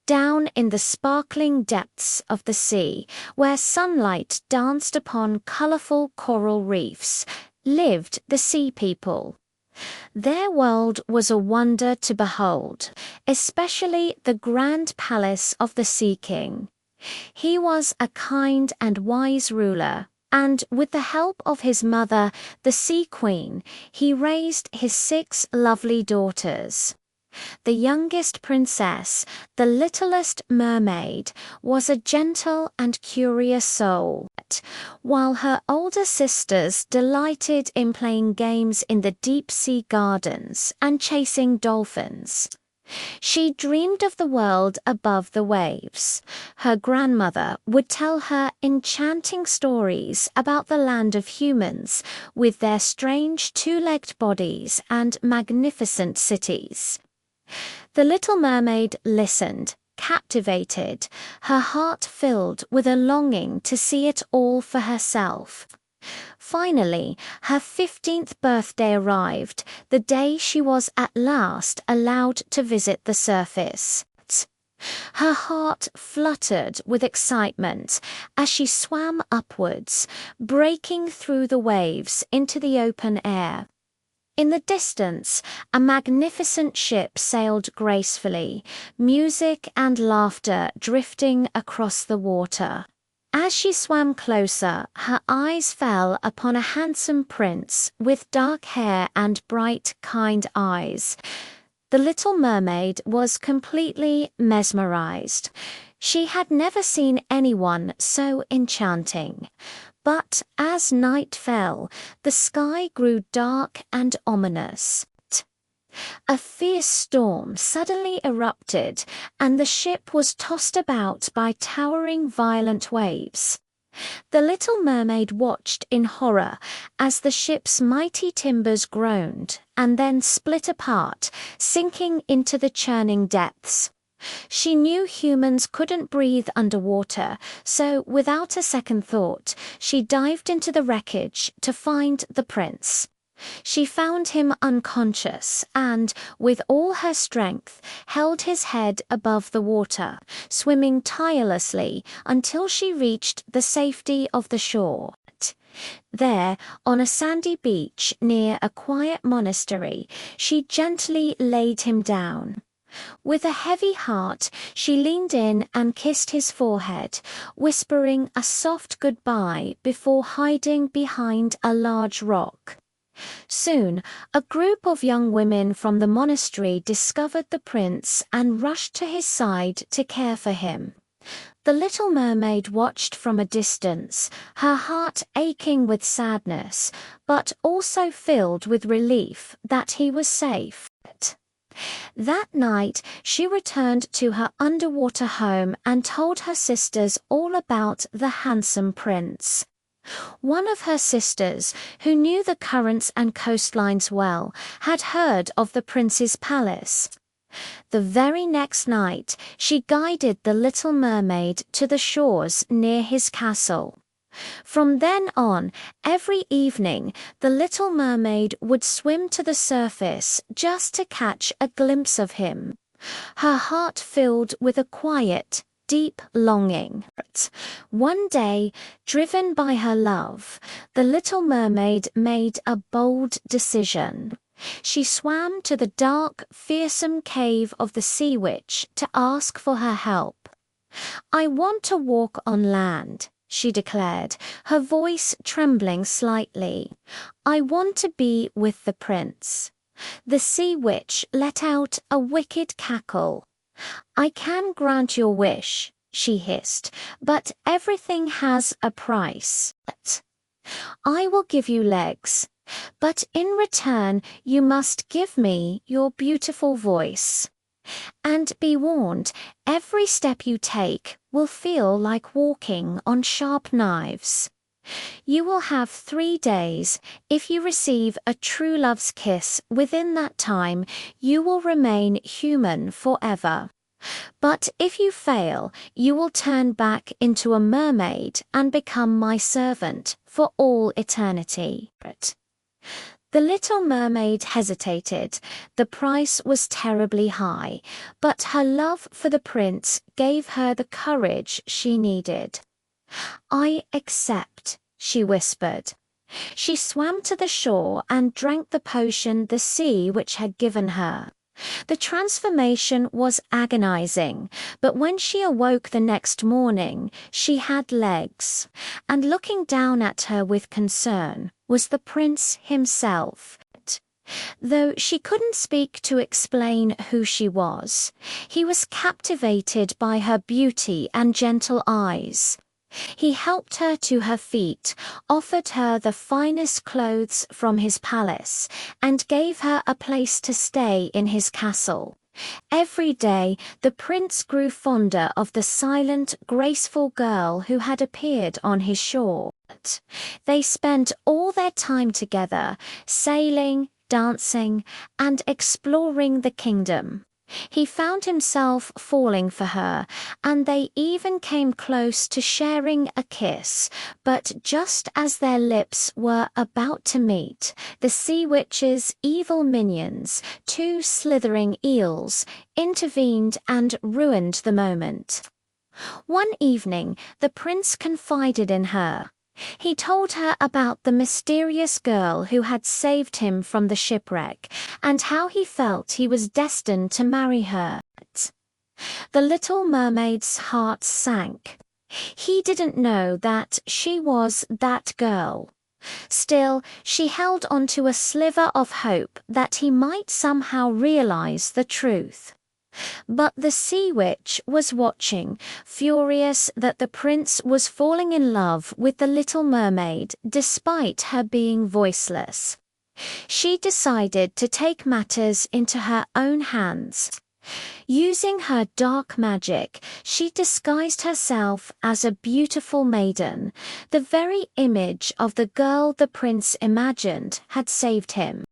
Down in the sparkling depths of the sea, where sunlight danced upon colorful coral reefs, lived the sea people. Their world was a wonder to behold, especially the grand palace of the Sea King. He was a kind and wise ruler, and with the help of his mother, the Sea Queen, he raised his 6 lovely daughters. The youngest princess, the littlest mermaid, was a gentle and curious soul, while her older sisters delighted in playing games in the deep-sea gardens and chasing dolphins. She dreamed of the world above the waves. Her grandmother would tell her enchanting stories about the land of humans, with their strange 2-legged bodies and magnificent cities. The Little Mermaid listened, captivated, her heart filled with a longing to see it all for herself. Finally, her 15th birthday arrived, the day she was at last allowed to visit the surface. Her heart fluttered with excitement as she swam upwards, breaking through the waves into the open air. In the distance, a magnificent ship sailed gracefully, music and laughter drifting across the water. As she swam closer, her eyes fell upon a handsome prince with dark hair and bright, kind eyes. The Little Mermaid was completely mesmerized. She had never seen anyone so enchanting. But as night fell, the sky grew dark and ominous. A fierce storm suddenly erupted, and the ship was tossed about by towering violent waves. The Little Mermaid watched in horror as the ship's mighty timbers groaned and then split apart, sinking into the churning depths. She knew humans couldn't breathe underwater, so without a second thought, she dived into the wreckage to find the prince. She found him unconscious and, with all her strength, held his head above the water, swimming tirelessly until she reached the safety of the shore. There, on a sandy beach near a quiet monastery, she gently laid him down. With a heavy heart, she leaned in and kissed his forehead, whispering a soft goodbye before hiding behind a large rock. Soon, a group of young women from the monastery discovered the prince and rushed to his side to care for him. The Little Mermaid watched from a distance, her heart aching with sadness, but also filled with relief that he was safe. That night, she returned to her underwater home and told her sisters all about the handsome prince. One of her sisters, who knew the currents and coastlines well, had heard of the prince's palace. The very next night, she guided the Little Mermaid to the shores near his castle. From then on, every evening, the Little Mermaid would swim to the surface just to catch a glimpse of him, her heart filled with a quiet, deep longing. One day, driven by her love, the Little Mermaid made a bold decision. She swam to the dark, fearsome cave of the Sea Witch to ask for her help. "I want to walk on land," she declared, her voice trembling slightly. "I want to be with the prince." The Sea Witch let out a wicked cackle. "I can grant your wish," she hissed, "but everything has a price. I will give you legs, but in return you must give me your beautiful voice. And be warned, every step you take will feel like walking on sharp knives. You will have 3 days. If you receive a true love's kiss within that time, you will remain human forever. But if you fail, you will turn back into a mermaid and become my servant for all eternity." The little mermaid hesitated. The price was terribly high, but her love for the prince gave her the courage she needed. "I accept," she whispered. She swam to the shore and drank the potion the sea witch had given her. The transformation was agonizing, but when she awoke the next morning, she had legs, and looking down at her with concern was the prince himself. Though she couldn't speak to explain who she was, he was captivated by her beauty and gentle eyes. He helped her to her feet, offered her the finest clothes from his palace, and gave her a place to stay in his castle. Every day, the prince grew fonder of the silent, graceful girl who had appeared on his shore. They spent all their time together, sailing, dancing, and exploring the kingdom. He found himself falling for her, and they even came close to sharing a kiss, but just as their lips were about to meet, the sea witch's evil minions, two slithering eels, intervened and ruined the moment. One evening, the prince confided in her. He told her about the mysterious girl who had saved him from the shipwreck, and how he felt he was destined to marry her. The little mermaid's heart sank. He didn't know that she was that girl. Still, she held onto a sliver of hope that he might somehow realize the truth. But the sea witch was watching, furious that the prince was falling in love with the little mermaid despite her being voiceless. She decided to take matters into her own hands. Using her dark magic, she disguised herself as a beautiful maiden, the very image of the girl the prince imagined had saved him.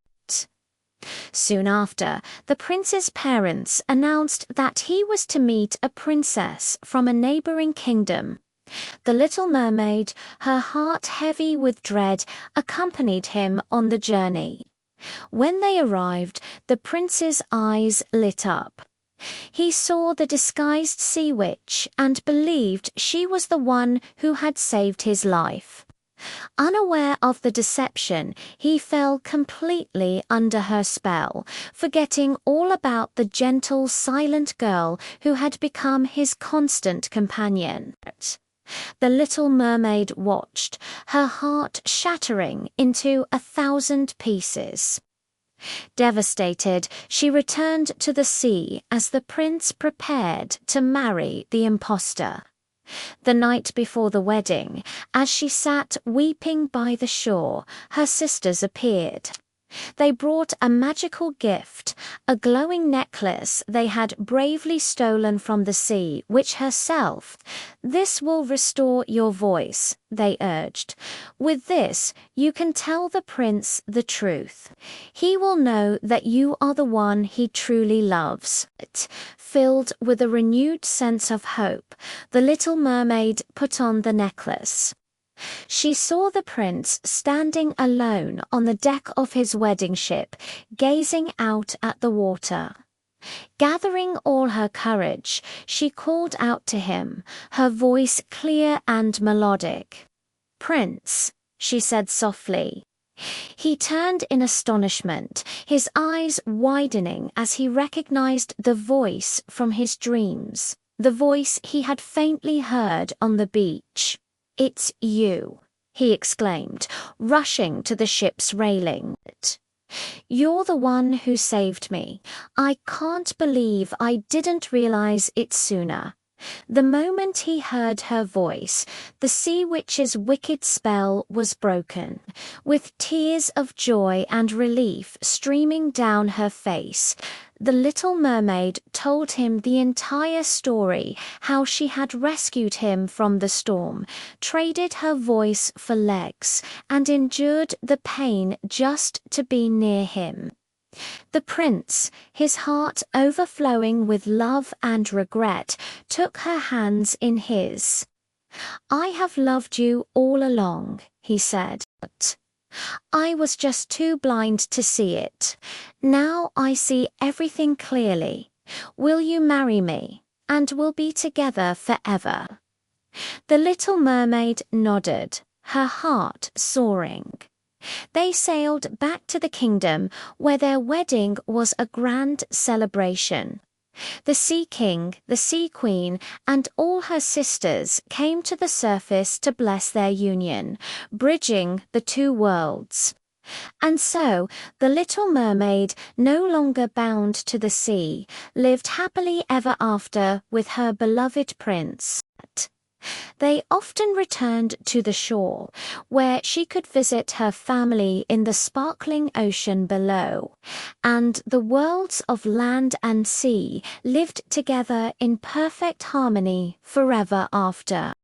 Soon after, the prince's parents announced that he was to meet a princess from a neighboring kingdom. The little mermaid, her heart heavy with dread, accompanied him on the journey. When they arrived, the prince's eyes lit up. He saw the disguised sea witch and believed she was the one who had saved his life. Unaware of the deception, he fell completely under her spell, forgetting all about the gentle, silent girl who had become his constant companion. The little mermaid watched, her heart shattering into 1,000 pieces. Devastated, she returned to the sea as the prince prepared to marry the impostor. The night before the wedding, as she sat weeping by the shore, her sisters appeared. They brought a magical gift, a glowing necklace they had bravely stolen from the sea, which herself. "This will restore your voice," they urged. "With this, you can tell the prince the truth. He will know that you are the one he truly loves." Filled with a renewed sense of hope, the little mermaid put on the necklace. She saw the prince standing alone on the deck of his wedding ship, gazing out at the water. Gathering all her courage, she called out to him, her voice clear and melodic. "Prince," she said softly. He turned in astonishment, his eyes widening as he recognized the voice from his dreams, the voice he had faintly heard on the beach. "It's you," he exclaimed, rushing to the ship's railing. "You're the one who saved me. I can't believe I didn't realize it sooner." The moment he heard her voice, the sea witch's wicked spell was broken. With tears of joy and relief streaming down her face, the little mermaid told him the entire story, how she had rescued him from the storm, traded her voice for legs, and endured the pain just to be near him. The prince, his heart overflowing with love and regret, took her hands in his. "I have loved you all along," he said. I was just too blind to see it. Now I see everything clearly. Will you marry me? And we'll be together forever." The little mermaid nodded, her heart soaring. They sailed back to the kingdom where their wedding was a grand celebration. The Sea King, the Sea Queen, and all her sisters came to the surface to bless their union, bridging the two worlds. And so, the little mermaid, no longer bound to the sea, lived happily ever after with her beloved prince. They often returned to the shore, where she could visit her family in the sparkling ocean below, and the worlds of land and sea lived together in perfect harmony forever after.